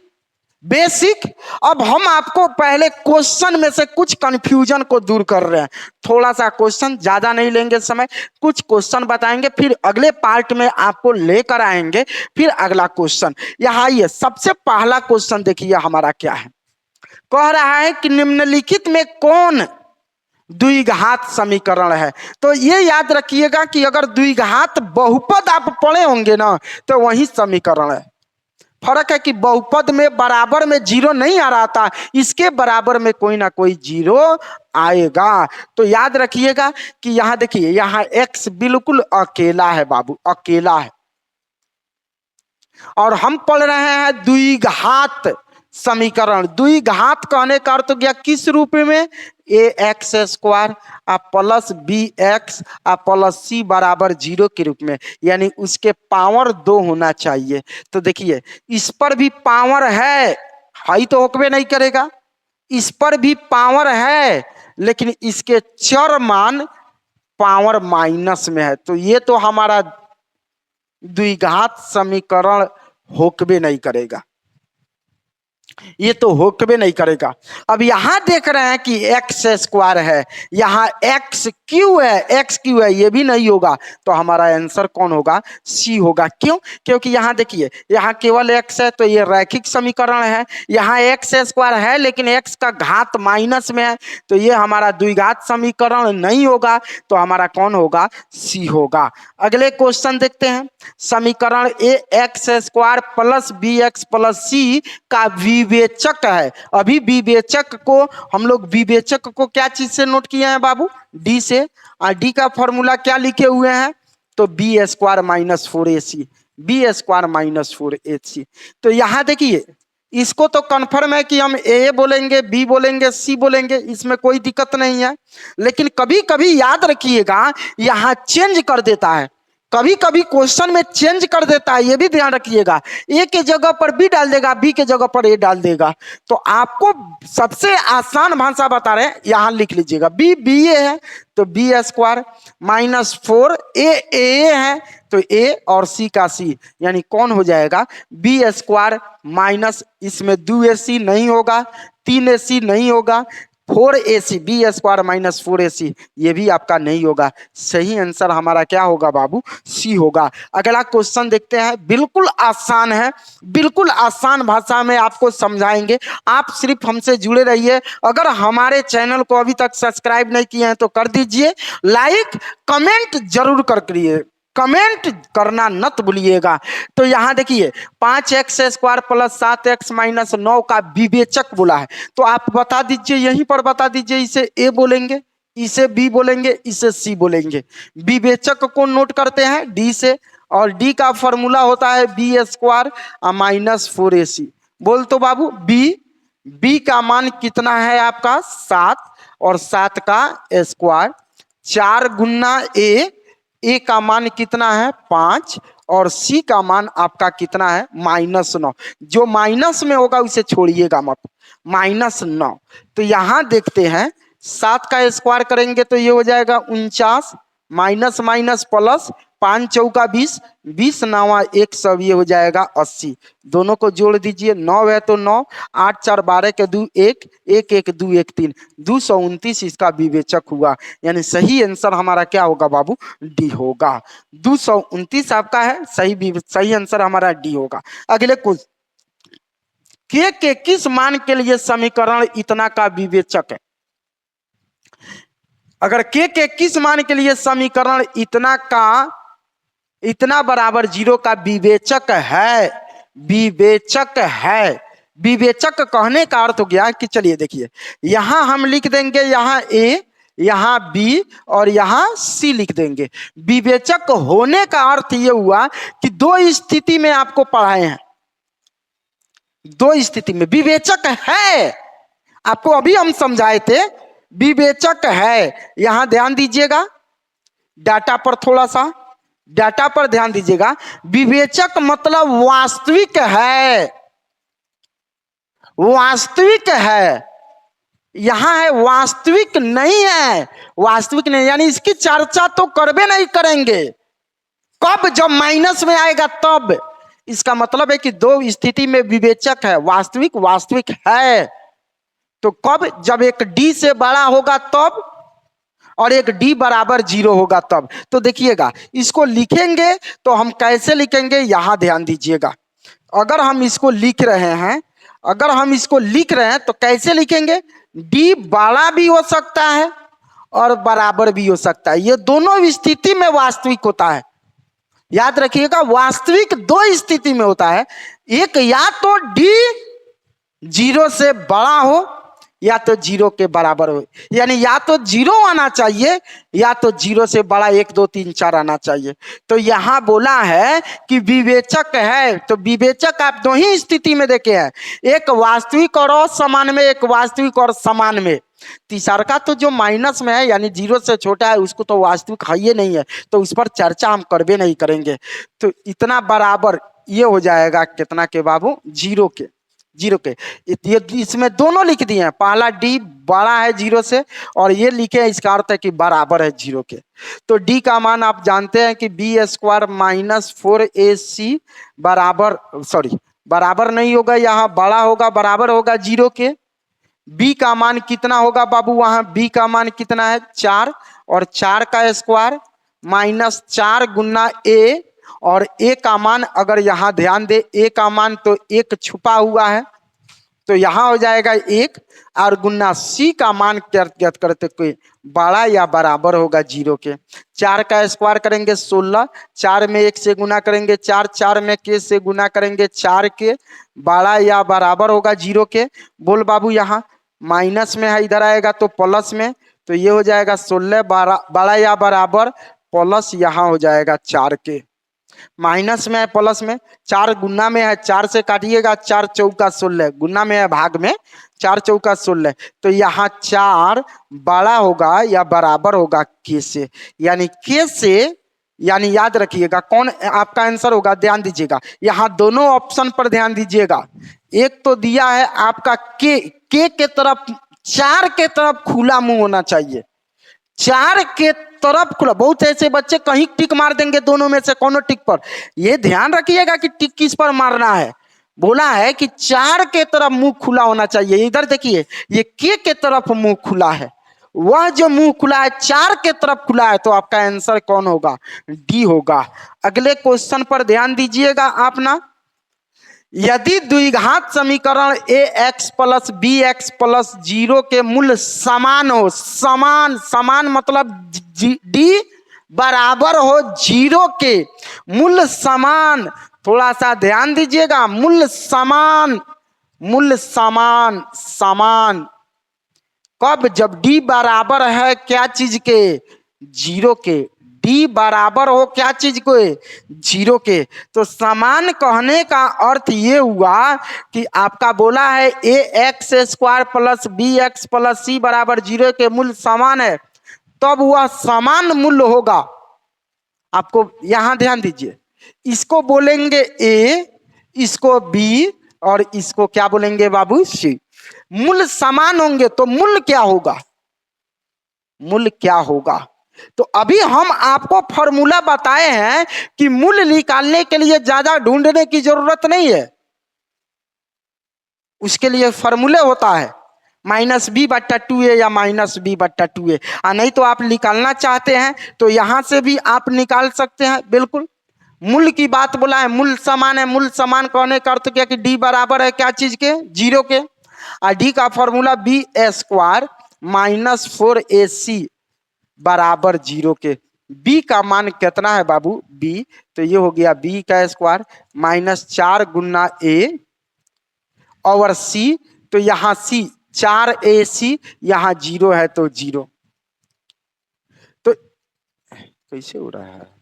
अब हम आपको पहले क्वेश्चन में से कुछ कंफ्यूजन को दूर कर रहे हैं। थोड़ा सा क्वेश्चन, ज्यादा नहीं लेंगे समय, कुछ क्वेश्चन बताएंगे, फिर अगले पार्ट में आपको लेकर आएंगे, फिर अगला क्वेश्चन। यहाँ ये सबसे पहला क्वेश्चन देखिए हमारा क्या है। कह रहा है कि निम्नलिखित में कौन द्विघात समीकरण है? तो ये याद रखिएगा कि अगर द्विघात बहुपद आप पढ़े होंगे ना तो वही समीकरण है। फर्क है कि बहुपद में बराबर में जीरो नहीं आ रहा था, इसके बराबर में कोई ना कोई जीरो आएगा। तो याद रखिएगा कि यहां देखिए, यहां x बिल्कुल अकेला है बाबू, अकेला है। और हम पढ़ रहे हैं द्विघात समीकरण। द्विघात कहने का अर्थ गया किस रूप में? A X square plus B X plus C बराबर 0 के रूप में, यानी उसके पावर 2 होना चाहिए। तो देखिए इस पर भी पावर है, हाई तो होकबे नहीं करेगा, इस पर भी पावर है, लेकिन इसके चर मान पावर माइनस में है, तो ये तो हमारा द्विघात समीकरण होकबे नहीं करेगा, ये तो होकबे नहीं करेगा। अब यहां देख रहे हैं कि एक्स स्क्वायर है, यहां एक्स क्यू है, ये भी नहीं होगा, तो हमारा आंसर कौन होगा? सी होगा। क्यों? क्योंकि यहां देखिए, यहां केवल एक्स है तो ये रैखिक समीकरण है। यहां एक्स स्क्वायर है लेकिन एक्स का घात माइनस में है, तो ये हमारा द्विघात समीकरण नहीं होगा, तो हमारा कौन होगा? सी होगा। अगले क्वेश्चन देखते हैं। समीकरण A X square plus B X plus C का विवेचक है। अभी विवेचक को हम लोग विवेचक को क्या चीज से नोट किए हैं बाबू? डी से। और डी का फॉर्मूला क्या लिखे हुए हैं? तो B square minus 4ac, B square minus 4ac। तो यहां देखिए, इसको तो कन्फर्म है कि हम ए बोलेंगे, बी बोलेंगे, सी बोलेंगे, इसमें कोई दिक्कत नहीं है। लेकिन कभी कभी याद रखिएगा यहां चेंज कर देता है, कभी कभी क्वेश्चन में चेंज कर देता है, ये भी ध्यान रखिएगा। ए के जगह पर बी डाल देगा, बी के जगह पर ए डाल देगा। तो आपको सबसे आसान भाषा बता रहे हैं, यहां लिख लीजिएगा बी बी ए है तो बी स्क्वायर माइनस 4 ए है तो ए और सी का सी, यानी कौन हो जाएगा? बी स्क्वायर माइनस, इसमें 2ac नहीं होगा, 3ac नहीं होगा, 4ac, B square minus 4ac, ये भी आपका नहीं होगा। सही आंसर हमारा क्या होगा बाबू? सी होगा। अगला क्वेश्चन देखते हैं, बिल्कुल आसान है, बिल्कुल आसान भाषा में आपको समझाएंगे। आप सिर्फ हमसे जुड़े रहिए। अगर हमारे चैनल को अभी तक सब्सक्राइब नहीं किए हैं तो कर दीजिए, लाइक कमेंट जरूर कर करिए, कमेंट करना नत भूलिएगा। तो यहां देखिए 5x square plus 7x minus 9 का विवेचक बोला है, तो आप बता दीजिए, यहीं पर बता दीजिए, इसे ए बोलेंगे, इसे बी बोलेंगे, इसे सी बोलेंगे। विवेचक को नोट करते हैं डी से, और डी का फॉर्मूला होता है बी स्क्वायर माइनस 4ac। बोल तो बाबू बी का मान कितना है आपका? 7, और 7 का स्क्वायर 4 गुना ए का मान कितना है? 5, और सी का मान आपका कितना है -9। जो माइनस में होगा उसे छोड़िएगा मत, -9। तो यहां देखते हैं 7 का स्क्वायर करेंगे तो ये हो जाएगा 49, माइनस माइनस प्लस, 5 चौका 20, 20 9 100, ये हो जाएगा 80। दोनों को जोड़ दीजिए, 9 है तो 9, 8 4 12 के 2 1, 1 1 2 1 3, 229 इसका विवेचक हुआ। यानी सही आंसर हमारा क्या होगा बाबू, डी होगा। 229 आपका है सही आंसर हमारा डी होगा। अगले कुछ, के किस मान के लिए समीकरण इतना का विवेचक है? अगर के किस मान के लिए समीकरण इतना बराबर 0 का विवेचक है, विवेचक है, विवेचक कहने का अर्थ हो गया कि चलिए देखिए, यहां हम लिख देंगे यहां ए, यहां बी और यहां सी लिख देंगे। विवेचक होने का अर्थ यह हुआ कि दो स्थिति में आपको पढ़ाए हैं, दो स्थिति में विवेचक है। आपको अभी हम समझाए थे विवेचक है। यहां ध्यान दीजिएगा, डाटा पर थोड़ा सा, डाटा पर ध्यान दीजिएगा। विवेचक मतलब वास्तविक है, वास्तविक है। यहां है वास्तविक नहीं है, वास्तविक नहीं, यानी इसकी चर्चा तो करबे नहीं करेंगे। कब? जब माइनस में आएगा तब। इसका मतलब है कि दो स्थिति में विवेचक है, वास्तविक वास्तविक है। तो कब? जब एक डी से बड़ा होगा तब, और एक डी बराबर 0 होगा तब। तो देखिएगा, इसको लिखेंगे तो हम कैसे लिखेंगे, यहां ध्यान दीजिएगा। अगर हम इसको लिख रहे हैं, अगर हम इसको लिख रहे हैं तो कैसे लिखेंगे? डी बड़ा भी हो सकता है और बराबर भी हो सकता है। ये दोनों स्थिति में वास्तविक होता है। याद रखिएगा, वास्तविक दो स्थिति में होता है। एक, या तो डी 0 से बड़ा हो या तो 0 के बराबर हो, यानी या तो 0 आना चाहिए या तो 0 से बड़ा 1 2 3 4 आना चाहिए। तो यहां बोला है कि विवेचक है, तो विवेचक आप दो ही स्थिति में देखे हैं, एक वास्तविक और असमान में, एक वास्तविक और समान में। तीसरा का तो जो माइनस में है यानी 0 से छोटा है उसको तो वास्तविक है ही नहीं है, तो उस पर चर्चा हम करबे नहीं करेंगे। तो इतना बराबर ये हो जाएगा कितना के बाबू, 0 के, 0 के। ये इसमें दोनों लिख दिए हैं, पहला डी बड़ा है 0 से और ये लिखे हैं, इसका अर्थ है कि बराबर है 0 के। तो डी का मान आप जानते हैं कि बी स्क्वायर माइनस 4ac बराबर, सॉरी बराबर नहीं होगा, यहाँ बड़ा होगा, बराबर होगा 0 के। बी का मान कितना होगा बाबू, वहां बी का मान कितना है 4, और 4 का स्क्वायर माइनस 4 गुना ए, और ए का मान अगर यहां ध्यान दे, ए का मान तो 1 छुपा हुआ है तो यहां हो जाएगा 1, और गुना सी का मान ज्ञात करते कोई बड़ा या बराबर होगा 0 के। 4 का स्क्वायर करेंगे 16, 4 में 1 से गुना करेंगे 4, 4 में के से गुना करेंगे 4 के, बड़ा या बराबर होगा 0 के। बोल बाबू, यहाँ माइनस में है, इधर आएगा तो प्लस में, तो ये हो जाएगा 16 बड़ा या बराबर, प्लस यहाँ हो जाएगा 4 के। माइनस में है प्लस में, 4 गुना में है, 4 से काटिएगा 4 चौका 16, गुना में है भाग में, 4 चौका 16, तो यहाँ 4 बड़ा होगा या बराबर होगा के से, यानी के से, यानी याद रखिएगा कौन आपका आंसर होगा। ध्यान दीजिएगा, यहाँ दोनों ऑप्शन पर ध्यान दीजिएगा। एक तो दिया है आपका के तरफ, 4 के तरफ खुला मुंह होना चाहिए, 4 के तरफ खुला। बहुत ऐसे बच्चे कहीं टिक मार देंगे दोनों में से कोनो टिक पर, ये ध्यान रखिएगा कि टिक किस पर मारना है। बोला है कि 4 के तरफ मुंह खुला होना चाहिए। इधर देखिए, ये के तरफ मुंह खुला है, वह जो मुंह खुला है 4 के तरफ खुला है, तो आपका आंसर कौन होगा, डी होगा। अगले क्वेश्चन पर ध्यान दीजिएगा आप ना, यदि द्विघात समीकरण A X plus B X plus 0 के मूल्य समान हो, समान समान मतलब डी बराबर हो 0 के, मूल्य समान, थोड़ा सा ध्यान दीजिएगा, मूल्य समान, मूल्य समान, समान कब, जब डी बराबर है क्या चीज के, 0 के। डी बराबर हो क्या चीज को, 0 के। तो समान कहने का अर्थ ये हुआ कि आपका बोला है A X square plus B X plus C बराबर 0 के मूल्य समान है, तब वह समान मूल्य होगा। आपको यहां ध्यान दीजिए, इसको बोलेंगे ए, इसको बी, और इसको क्या बोलेंगे बाबू, सी। मूल समान होंगे तो मूल क्या होगा, मूल क्या होगा। तो अभी हम आपको फॉर्मूला बताए हैं कि मूल निकालने के लिए ज्यादा ढूंढने की जरूरत नहीं है, उसके लिए फॉर्मूले होता है -b/2a या -b/2a। नहीं तो आप निकालना चाहते हैं तो यहां से भी आप निकाल सकते हैं। बिल्कुल मूल की बात बोला है, मूल समान है। मूल समान कहने का अर्थ क्या कि डी बराबर है क्या चीज के, जीरो के। और डी का फॉर्मूला b² -4ac बराबर जीरो के। b का मान कितना है बाबू, b, तो ये हो गया b का स्क्वायर -4 गुना a और c, तो यहां c 4ac, यहां जीरो है तो जीरो। तो कैसे हो रहा है,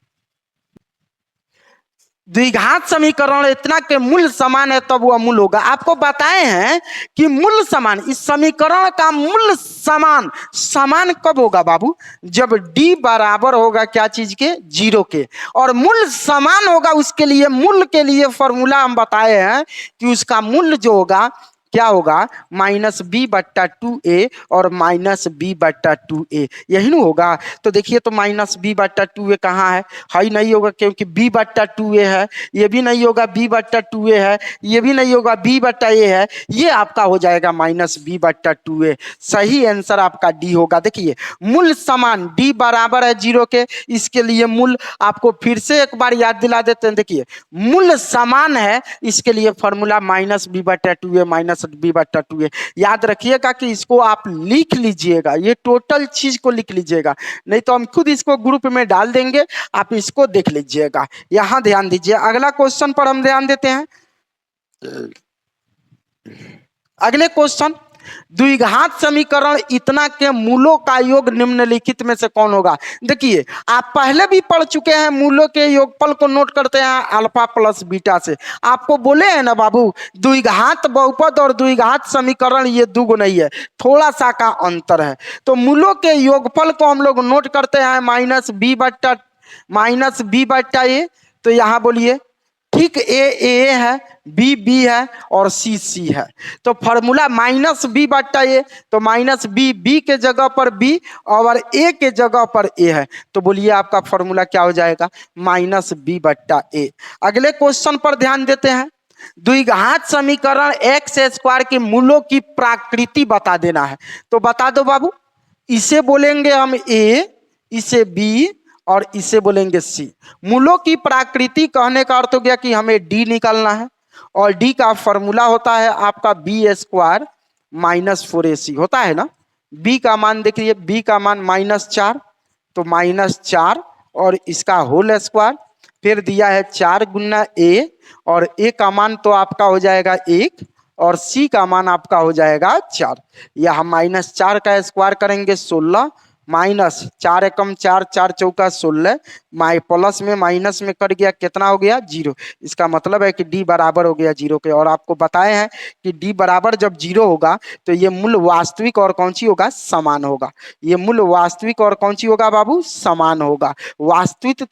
द्विघात समीकरण इतना के मूल समान है तब वह मूल होगा। आपको बताए हैं कि मूल समान, इस समीकरण का मूल समान समान कब होगा बाबू, जब d बराबर होगा क्या चीज के, जीरो के। और मूल समान होगा उसके लिए, मूल के लिए फॉर्मूला हम बताए हैं कि उसका मूल जो होगा क्या होगा, -b/2a और -b/2a, यही ना होगा। तो देखिए तो -b/2a कहाँ है, ही नहीं होगा क्योंकि b/2a है, ये भी नहीं होगा b/2a है, ये भी नहीं होगा b/a है, ये आपका हो जाएगा -b/2a। सही आंसर आपका डी होगा। देखिए मूल समान, d बराबर है जीरो के, इसके लिए मूल आपको फिर से एक बार याद दिला देते हैं। देखिए मूल समान है, इसके लिए फॉर्मूला -b/2a -b/2a। याद रखिएगा कि इसको आप लिख लीजिएगा, ये टोटल चीज को लिख लीजिएगा, नहीं तो हम खुद इसको ग्रुप में डाल देंगे, आप इसको देख लीजिएगा। यहां ध्यान दीजिए, अगला क्वेश्चन पर हम ध्यान देते हैं। अगले क्वेश्चन, द्विघात समीकरण इतना के मूलों का योग निम्नलिखित में से कौन होगा। देखिए आप पहले भी पढ़ चुके हैं, मूलों के योगफल को नोट करते हैं अल्फा प्लस बीटा से। आपको बोले हैं ना बाबू, द्विघात बहुपद और द्विघात समीकरण ये दुगुना नहीं है, थोड़ा सा का अंतर है। तो मूलों के योगफल को हम लोग नोट करते हैं -b/a। तो यहां बोलिए ठीक, ए है, बी है और सी है। तो फॉर्मूला -b/a, तो -b के जगह पर b और a के जगह पर a है, तो बोलिए आपका फॉर्मूला क्या हो जाएगा, -b/a। अगले क्वेश्चन पर ध्यान देते हैं। द्विघात समीकरण x² के मूलों की प्रकृति बता देना है। तो बता दो बाबू, इसे बोलेंगे हम a, इसे b और इसे बोलेंगे सी। मूलों की प्रकृति कहने का अर्थ हो गया कि हमें डी निकालना है, और डी का फॉर्मूला होता है आपका b² -4ac होता है ना। b का मान देखिए, b का मान -4, तो -4 और इसका होल स्क्वायर, फिर दिया है 4 गुना a, और a का मान तो आपका हो जाएगा 1 और c का मान आपका हो जाएगा 4। यह हम -4 का स्क्वायर करेंगे 16, -4 एकम 4, 4 चौका 16, प्लस में माइनस में कट गया, कितना हो गया, 0। इसका मतलब है कि d बराबर हो गया 0 के। और आपको बताए हैं कि d बराबर जब 0 होगा तो ये मूल वास्तविक और कौन सी होगा, समान होगा। ये मूल वास्तविक और कौन सी होगा बाबू, समान होगा। वास्तविक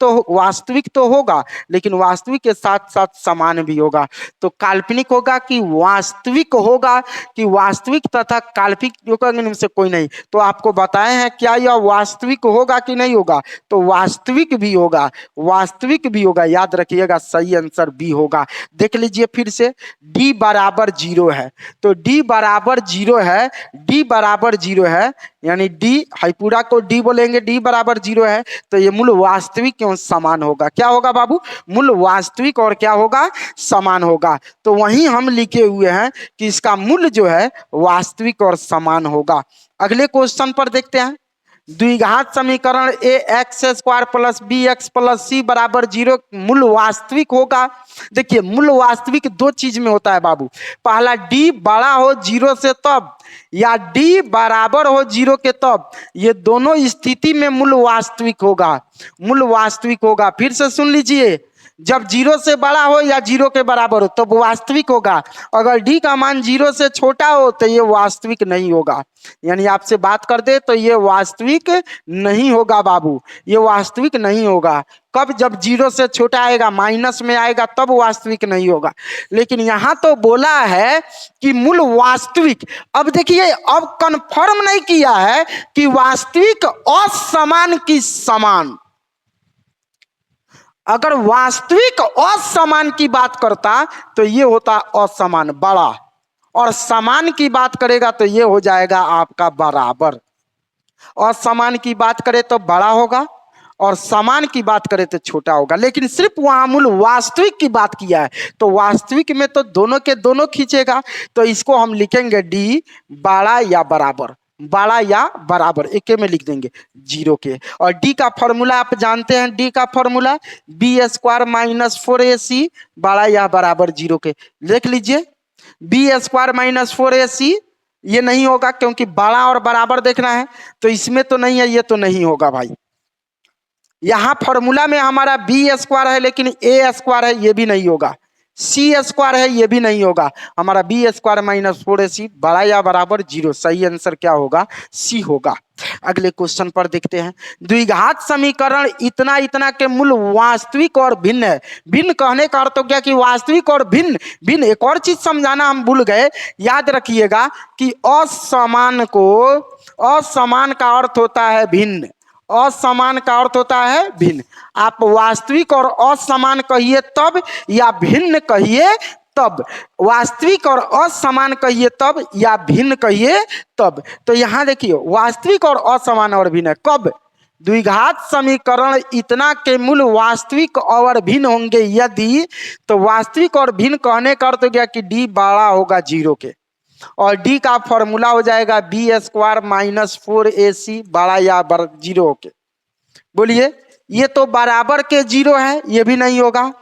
तो होगा, लेकिन वास्तविक के साथ साथ समान भी होगा। तो काल्पनिक होगा कि वास्तविक होगा, कि वास्तविक तथा काल्पनिक होगा, इनमें से कोई नहीं। तो आपको बताए हैं क्या यह वास्तविक होगा कि नहीं होगा, तो वास्तविक भी होगा, वास्तविक भी होगा। याद रखिएगा सही आंसर बी होगा। देख लीजिए फिर से, d बराबर 0 है, तो d बराबर 0 है, d बराबर 0 है, यानी d है पूरा को d बोलेंगे, d बराबर 0 है, तो ये मूल वास्तविक एवं समान होगा। क्या होगा बाबू, मूल वास्तविक और क्या होगा, समान होगा। तो वहीं हम लिखे हुए हैं कि इसका मूल जो है वास्तविक और समान होगा। अगले क्वेश्चन पर देखते हैं। द्विघात समीकरण ax² + bx + c बराबर 0 मूल वास्तविक होगा। देखिए मूल वास्तविक दो चीज में होता है बाबू, पहला d बड़ा हो 0 से तब, या d बराबर हो 0 के तब, ये दोनों स्थिति में मूल वास्तविक होगा, मूल वास्तविक होगा। फिर से सुन लीजिए, जब 0 से बड़ा हो या 0 के बराबर हो तब वास्तविक होगा। अगर डी का मान 0 से छोटा हो तो ये वास्तविक नहीं होगा। यानी आपसे बात कर दे तो ये वास्तविक नहीं होगा बाबू, ये वास्तविक नहीं होगा। कब? जब 0 से छोटा आएगा, माइनस में आएगा, तब वास्तविक नहीं होगा। लेकिन यहां तो बोला है कि मूल वास्तविक। अब देखिए, अब कंफर्म नहीं किया है कि वास्तविक असमान की समान। अगर वास्तविक असमान की बात करता तो ये होता असमान बड़ा, और समान की बात करेगा तो ये हो जाएगा आपका बराबर। असमान की बात करें तो बड़ा होगा और समान की बात करें तो छोटा होगा। लेकिन सिर्फ वहां मूल वास्तविक की बात किया है, तो वास्तविक में तो दोनों के दोनों खींचेगा। तो इसको हम लिखेंगे डी बड़ा या बराबर, बड़ा या बराबर एक में लिख देंगे 0 के। और डी का फॉर्मूला आप जानते हैं, डी का फॉर्मूला b² माइनस 4ac बड़ा या बराबर 0 के। लिख लीजिए b² माइनस 4ac। ये नहीं होगा क्योंकि बड़ा और बराबर देखना है, तो इसमें तो नहीं है, ये तो नहीं होगा भाई। यहां फॉर्मूला में हमारा b² है लेकिन a² है, ये भी नहीं होगा। c² है, ये भी नहीं होगा। हमारा b² माइनस 4ac बड़ा या बराबर 0। सही आंसर क्या होगा? सी होगा। अगले क्वेश्चन पर देखते हैं। द्विघात समीकरण इतना इतना के मूल वास्तविक और भिन्न है। भिन्न कहने का अर्थ हो गया कि वास्तविक और भिन्न। भिन्न एक और चीज समझाना हम भूल गए, याद रखिएगा कि असमान को, असमान का अर्थ होता है भिन्न, असमान का अर्थ होता है भिन्न। आप वास्तविक और असमान कहिए तब, या भिन्न कहिए तब। वास्तविक और असमान कहिए तब, या भिन्न कहिए तब। तो यहां देखिए वास्तविक और असमान और भिन्न है। कब? द्विघात समीकरण इतना के मूल वास्तविक और भिन्न होंगे यदि, तो वास्तविक और भिन्न कहने का अर्थ हो गया कि डी बड़ा होगा 0 के। और डी का फॉर्मूला हो जाएगा b² माइनस 4ac बड़ा या 0 के। बोलिए, ये तो बराबर के 0 है, ये भी नहीं होगा।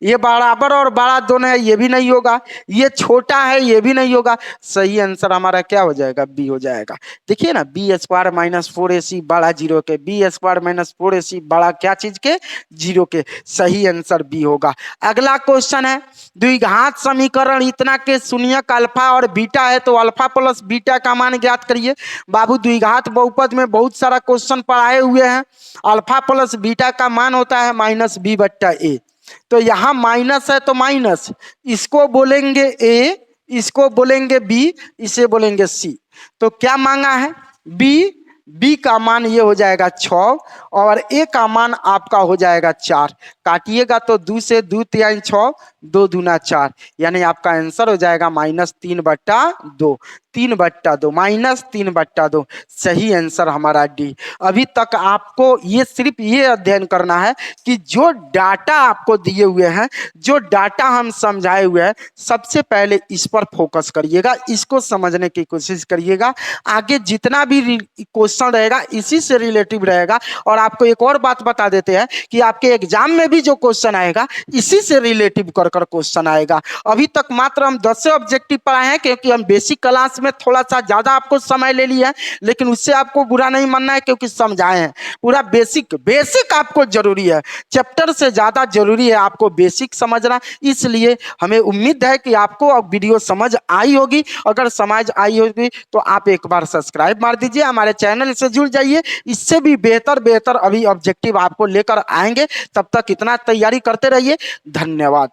ये बराबर और बड़ा दोनों है, ये भी नहीं होगा। ये छोटा है, ये भी नहीं होगा। सही आंसर हमारा क्या हो जाएगा? बी हो जाएगा। देखिए ना, b² माइनस 4ac बड़ा 0 के, b² माइनस 4ac बड़ा क्या चीज के? 0 के। सही आंसर बी होगा। अगला क्वेश्चन है, द्विघात समीकरण इतना के शून्यक अल्फा और बीटा है, तो अल्फा प्लस बीटा का मान ज्ञात करिए। बाबू द्विघात बहुपद में बहुत सारा क्वेश्चन पढ़ाए हुए हैं। अल्फा प्लस बीटा का मान होता है -b/a। तो यहां माइनस है तो माइनस, इसको बोलेंगे a, इसको बोलेंगे b, इसे बोलेंगे c। तो क्या मांगा है? b का मान ये हो जाएगा 6 और a का मान आपका हो जाएगा 4। काटिएगा तो 2 से 2 3 6, 2 दूना 4, यानी आपका आंसर हो जाएगा -3/2, 3/2, -3/2। सही आंसर हमारा डी। अभी तक आपको ये सिर्फ ये अध्ययन करना है कि जो डाटा आपको दिए हुए हैं, जो डाटा हम समझाए हुए हैं, सबसे पहले इस पर फोकस करिएगा, इसको समझने की कोशिश करिएगा। आगे जितना भी क्वेश्चन रहेगा इसी से रिलेटिव रहेगा। और आपको एक और बात बता देते हैं कि आपके एग्जाम में भी जो क्वेश्चन आएगा इसी से रिलेटिव कर क्वेश्चन आएगा। अभी तक मात्र हम 10 ऑब्जेक्टिव पढ़ाए हैं, क्योंकि हम बेसिक क्लास में थोड़ा सा ज्यादा आपको समय ले लिया है, लेकिन उससे आपको बुरा नहीं मानना है, क्योंकि समझाए हैं। पूरा बेसिक आपको जरूरी है, चैप्टर से ज्यादा जरूरी है आपको बेसिक समझना। इसलिए हमें उम्मीद है कि आपको अब वीडियो समझ आई होगी। अगर समझ आई होगी तो आप एक बार सब्सक्राइब मार दीजिए, हमारे चैनल से जुड़ जाइए। इससे भी बेहतर अभी ऑब्जेक्टिव आपको लेकर आएंगे। तब तक इतना तैयारी करते रहिए। धन्यवाद।